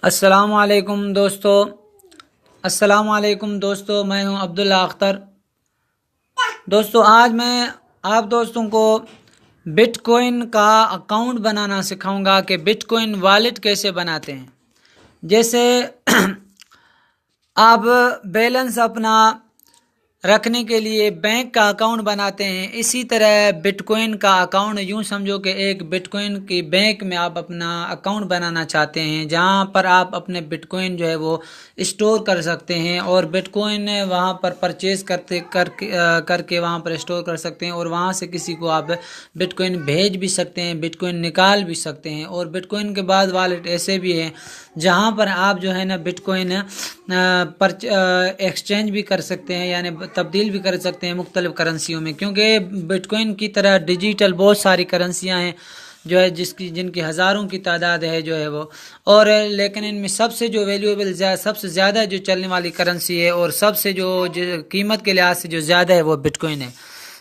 अस्सलामुअलैकुम दोस्तों मैं हूं अब्दुल्ला अख्तर। दोस्तों आज मैं आप दोस्तों को बिटकॉइन का अकाउंट बनाना सिखाऊंगा कि बिटकॉइन वॉलेट कैसे बनाते हैं। जैसे आप बैलेंस अपना रखने के लिए बैंक का अकाउंट बनाते हैं, इसी तरह बिटकॉइन का अकाउंट यूं समझो कि एक बिटकॉइन की बैंक में आप अपना अकाउंट बनाना चाहते हैं, जहां पर आप अपने बिटकॉइन जो है वो स्टोर कर सकते हैं और बिटकॉइन वहां पर परचेज करके वहां पर स्टोर कर सकते हैं और वहां से किसी को आप बिटकॉइन भेज भी सकते हैं, बिटकॉइन निकाल भी सकते हैं। और बिटकॉइन के बाद वॉलेट ऐसे भी हैं जहां पर आप जो है ना बिटकॉइन एक्सचेंज भी कर सकते हैं, यानी तब्दील भी कर सकते हैं मुख्तलिफ करेंसियों में, क्योंकि बिटकॉइन की तरह डिजिटल बहुत सारी करेंसियां हैं जो है जिनकी हज़ारों की तादाद है जो है वो। और लेकिन इनमें सबसे जो वैल्यूएबल सबसे ज़्यादा जो चलने वाली करेंसी है और सबसे जो कीमत के लिहाज से जो ज़्यादा है वो बिटकॉइन है।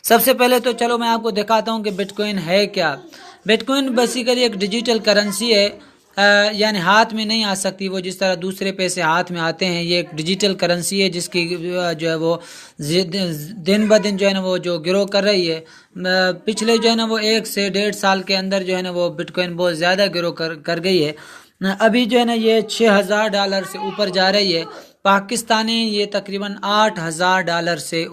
सबसे पहले तो चलो मैं आपको दिखाता हूँ कि बिटकॉइन है क्या। बिटकॉइन बेसिकली एक डिजिटल करेंसी है, यानी हाथ में नहीं आ सकती वो, जिस तरह दूसरे पैसे हाथ में आते हैं। ये एक डिजिटल करेंसी है जिसकी जो है वो दिन ब दिन जो है ना वो जो ग्रो कर रही है। पिछले जो है ना वो 1 से 1.5 साल के अंदर जो है ना वो बिटकॉइन बहुत ज़्यादा ग्रो कर गई है। अभी जो है ना ये $6,000 से ऊपर जा रही है। पाकिस्तानी ये तकरीबन $8,000 से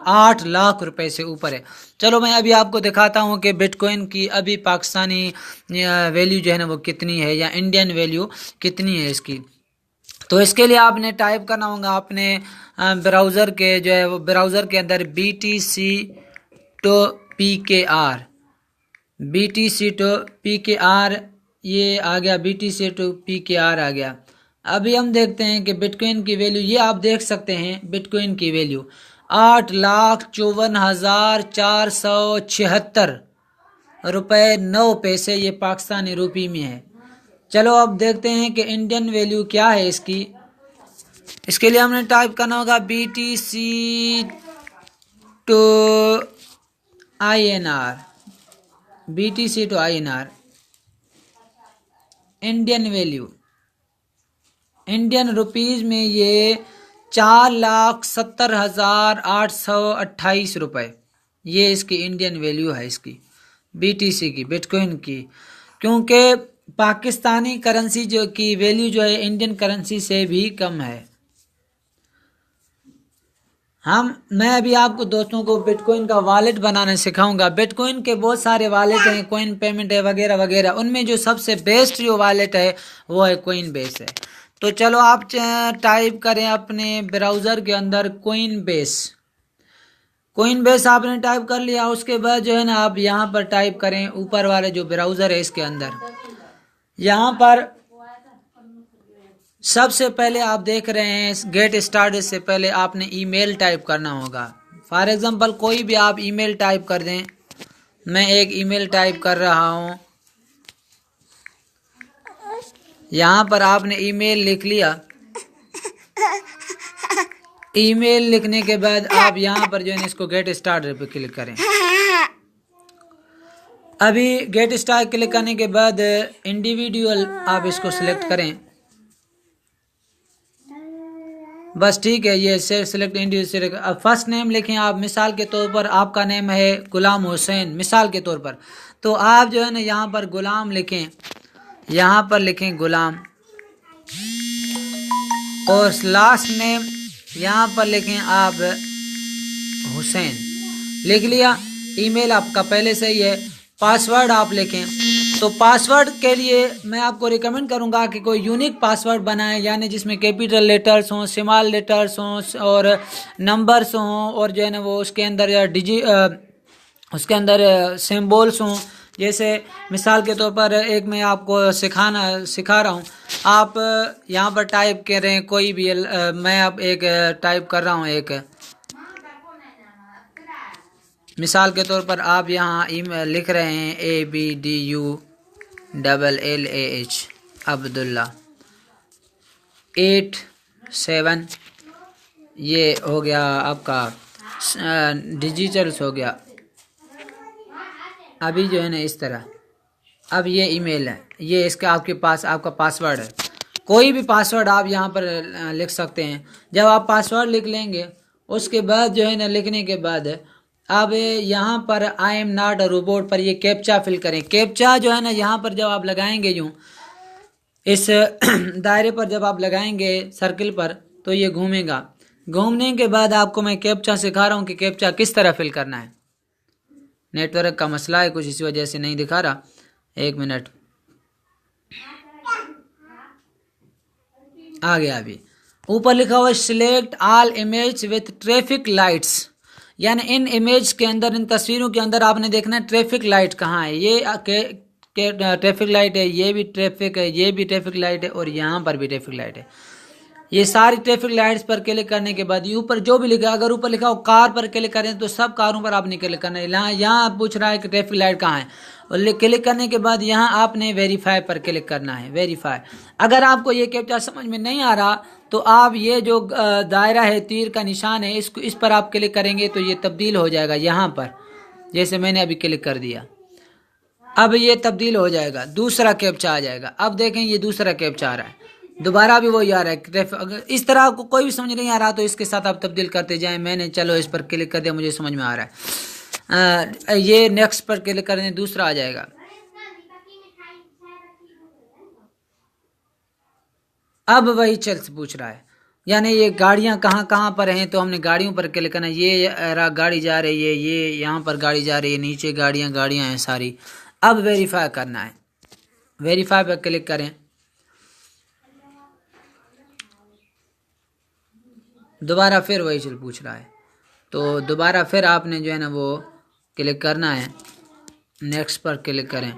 8 लाख रुपए से ऊपर है। चलो मैं अभी आपको दिखाता हूँ कि बिटकॉइन की अभी पाकिस्तानी वैल्यू जो है ना वो कितनी है, या इंडियन वैल्यू कितनी है इसकी। तो इसके लिए आपने टाइप करना होगा अपने ब्राउज़र के जो है वो ब्राउज़र के अंदर BTC to PKR, BTC to PKR ये आ गया, BTC to PKR आ गया। अभी हम देखते हैं कि बिटकॉइन की वैल्यू, ये आप देख सकते हैं बिटकॉइन की वैल्यू 8,54,476 रुपये 9 पैसे ये पाकिस्तानी रुपये में है। चलो अब देखते हैं कि इंडियन वैल्यू क्या है इसकी। इसके लिए हमने टाइप करना होगा BTC to INR, BTC to INR Indian value. Indian rupees में ये 4,70,828 रुपये ये इसकी इंडियन वैल्यू है, इसकी BTC की, बिटकॉइन की। क्योंकि पाकिस्तानी करेंसी जो की वैल्यू जो है इंडियन करेंसी से भी कम है। मैं अभी आपको दोस्तों को बिटकॉइन का वॉलेट बनाना सिखाऊंगा। बिटकॉइन के बहुत सारे वॉलेट हैं, कॉइन पेमेंट है वगैरह वगैरह, उनमें जो सबसे बेस्ट जो वॉलेट है वो है कॉइन बेस है। तो चलो आप टाइप करें अपने ब्राउज़र के अंदर कॉइन बेस आपने टाइप कर लिया। उसके बाद जो है ना आप यहाँ पर टाइप करें ऊपर वाले जो ब्राउज़र है इसके अंदर, यहाँ पर सबसे पहले आप देख रहे हैं गेट स्टार्टेड से पहले आपने ईमेल टाइप करना होगा। फॉर एग्जांपल कोई भी आप ईमेल टाइप कर दें। मैं एक ईमेल टाइप कर रहा हूं। यहाँ पर आपने ईमेल लिख लिया। ईमेल लिखने के बाद आप यहाँ पर जो है इसको गेट स्टार्टेड पे क्लिक करें। अभी गेट स्टार्ट क्लिक करने के बाद इंडिविजुअल आप इसको सिलेक्ट करें, बस ठीक है। ये सेलेक्ट इंडिविजुअल। अब फर्स्ट नेम लिखें आप, मिसाल के तौर पर आपका नेम है गुलाम हुसैन, मिसाल के तौर पर, तो आप जो है ना यहाँ पर गुलाम लिखें, यहाँ पर लिखें गुलाम, और लास्ट नेम यहाँ पर लिखें आप हुसैन। लिख लिया। ईमेल आपका पहले से ही है। पासवर्ड आप लिखें। तो पासवर्ड के लिए मैं आपको रिकमेंड करूंगा कि कोई यूनिक पासवर्ड बनाएं, यानी जिसमें कैपिटल लेटर्स हों, स्मॉल लेटर्स हों और नंबर्स हों, और जो है ना वो उसके अंदर उसके अंदर सिंबल्स हों। जैसे मिसाल के तौर पर एक मैं आपको सिखा रहा हूँ। आप यहाँ पर टाइप करें कोई भी, मैं अब एक टाइप कर रहा हूँ एक, मिसाल के तौर पर आप यहाँ लिख रहे हैं ABDULLAH अब्दुल्ला 87, ये हो गया आपका डिजिटल्स हो गया। अभी जो है ना इस तरह, अब ये ईमेल है, ये इसका आपके पास आपका पासवर्ड है। कोई भी पासवर्ड आप यहाँ पर लिख सकते हैं। जब आप पासवर्ड लिख लेंगे उसके बाद जो है ना, लिखने के बाद अब यहाँ पर I am not a robot पर ये कैप्चा फिल करें। कैप्चा जो है ना यहाँ पर जब आप लगाएंगे यूँ इस दायरे पर जब आप लगाएंगे सर्किल पर तो ये घूमेगा। घूमने के बाद आपको मैं कैप्चा सिखा रहा हूँ कि कैप्चा किस तरह फिल करना है। नेटवर्क का मसला है कुछ, इसी वजह से नहीं दिखा रहा। 1 मिनट, आ गया। अभी ऊपर लिखा हुआ select all image with traffic lights, यानी इन इमेज के अंदर, इन तस्वीरों के अंदर आपने देखना है ट्रैफिक लाइट कहाँ है। ये ट्रैफिक लाइट है, ये भी ट्रैफिक है, ये भी ट्रैफिक लाइट है और यहाँ पर भी ट्रैफिक लाइट है। ये सारी ट्रैफिक लाइट्स पर क्लिक करने के बाद ऊपर जो भी लिखा, अगर ऊपर लिखा हो कार पर क्लिक करें तो सब कारों पर आपने क्लिक करना है। यहाँ पूछ रहा है कि ट्रैफिक लाइट कहाँ है, और क्लिक करने के बाद यहाँ आपने वेरीफाई पर क्लिक करना है। वेरीफाई। अगर आपको ये कैप्चा समझ में नहीं आ रहा तो आप ये जो दायरा है, तीर का निशान है, इसको इस पर आप क्लिक करेंगे तो ये तब्दील हो जाएगा। यहाँ पर जैसे मैंने अभी क्लिक कर दिया, अब ये तब्दील हो जाएगा, दूसरा कैप्चा आ जाएगा। अब देखें ये दूसरा कैप्चा आ रहा है, दोबारा भी वही आ रहा है। अगर इस तरह आपको कोई भी समझ नहीं आ रहा तो इसके साथ आप तब्दील करते जाएं। मैंने चलो इस पर क्लिक कर दिया, मुझे समझ में आ रहा है। ये नेक्स्ट पर क्लिक कर दें, दूसरा आ जाएगा। अब वही चल पूछ रहा है, यानी ये गाड़ियां कहाँ कहाँ पर हैं, तो हमने गाड़ियों पर क्लिक करना है। ये गाड़ी जा रही है, ये यहाँ पर गाड़ी जा रही है, नीचे गाड़ियां हैं सारी। अब वेरीफाई करना है, वेरीफाई पर क्लिक करें। दोबारा फिर वही चल पूछ रहा है, तो दोबारा फिर आपने जो है ना वो क्लिक करना है, नेक्स्ट पर क्लिक करें।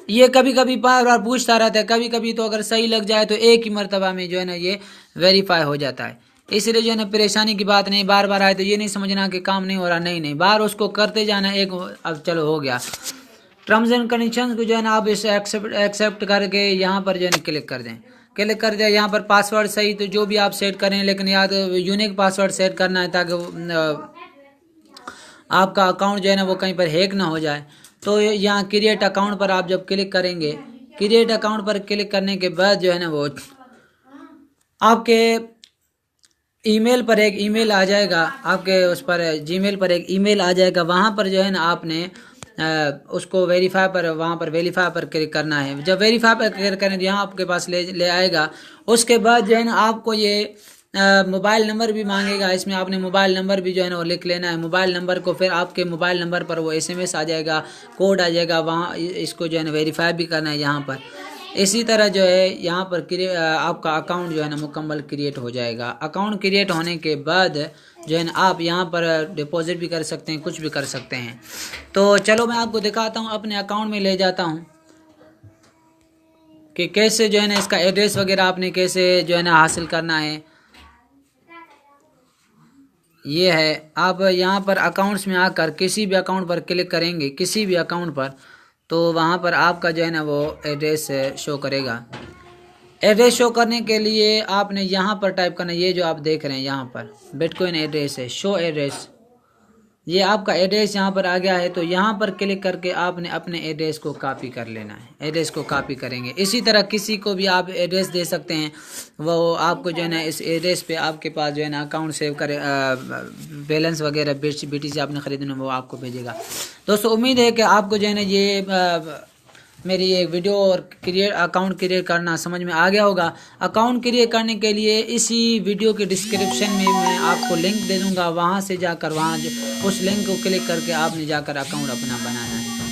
ये कभी कभी बार बार पूछता रहता है, कभी कभी तो अगर सही लग जाए तो एक ही मर्तबा में जो है ना ये वेरीफाई हो जाता है। इसलिए जो है ना परेशानी की बात नहीं, बार बार आए तो ये नहीं समझना कि काम नहीं हो रहा, नहीं बार उसको करते जाना। एक अब चलो हो गया। टर्म्स एंड कंडीशंस को जो है ना आप इसे एक्सेप्ट करके यहाँ पर जो है ना क्लिक कर दें। क्लिक कर दिया, यहाँ पर पासवर्ड सही तो जो भी आप सेट करें, लेकिन याद यूनिक पासवर्ड सेट करना है ताकि आपका अकाउंट जो है ना वो कहीं पर हैक ना हो जाए। तो यहाँ क्रिएट अकाउंट पर आप जब क्लिक करेंगे, क्रिएट अकाउंट पर क्लिक करने के बाद जो है ना वो आपके ईमेल पर एक ईमेल आ जाएगा, आपके उस पर जीमेल पर एक ईमेल आ जाएगा। वहाँ पर जो है ना आपने उसको वेरीफाई पर, वहाँ पर वेरीफाई पर क्लिक करना है। जब वेरीफाई पर क्लिक करें तो यहाँ आपके पास ले आएगा। उसके बाद जो है ना आपको ये मोबाइल नंबर भी मांगेगा, इसमें आपने मोबाइल नंबर भी जो है ना वो लिख लेना है। मोबाइल नंबर को फिर आपके मोबाइल नंबर पर वो SMS आ जाएगा, कोड आ जाएगा, वहाँ इसको जो है ना वेरीफाई भी करना है यहाँ पर। इसी तरह जो है यहाँ पर आपका अकाउंट जो है ना मुकम्मल क्रिएट हो जाएगा। अकाउंट क्रिएट होने के बाद जो है ना आप यहाँ पर डिपॉजिट भी कर सकते हैं, कुछ भी कर सकते हैं। तो चलो मैं आपको दिखाता हूँ, अपने अकाउंट में ले जाता हूँ कि कैसे जो है ना इसका एड्रेस वगैरह आपने कैसे जो है ना हासिल करना है। ये है, आप यहाँ पर अकाउंट्स में आकर किसी भी अकाउंट पर क्लिक करेंगे, किसी भी अकाउंट पर, तो वहाँ पर आपका जो है ना वो एड्रेस शो करेगा। एड्रेस शो करने के लिए आपने यहाँ पर टाइप करना, ये जो आप देख रहे हैं यहाँ पर बिटकॉइन एड्रेस है, शो एड्रेस। ये आपका एड्रेस यहाँ पर आ गया है, तो यहाँ पर क्लिक करके आपने अपने एड्रेस को कॉपी कर लेना है। एड्रेस को कॉपी करेंगे। इसी तरह किसी को भी आप एड्रेस दे सकते हैं, वो आपको जो है ना इस एड्रेस पे आपके पास जो है ना अकाउंट सेव करे, बैलेंस वगैरह BTC आपने खरीदना वो आपको भेजेगा। दोस्तों उम्मीद है कि आपको जो है ना ये मेरी ये वीडियो और अकाउंट क्रिएट करना समझ में आ गया होगा। अकाउंट क्रिएट करने के लिए इसी वीडियो के डिस्क्रिप्शन में मैं आपको लिंक दे दूंगा, वहाँ से जाकर उस लिंक को क्लिक करके आपने जाकर अकाउंट अपना बनाना है।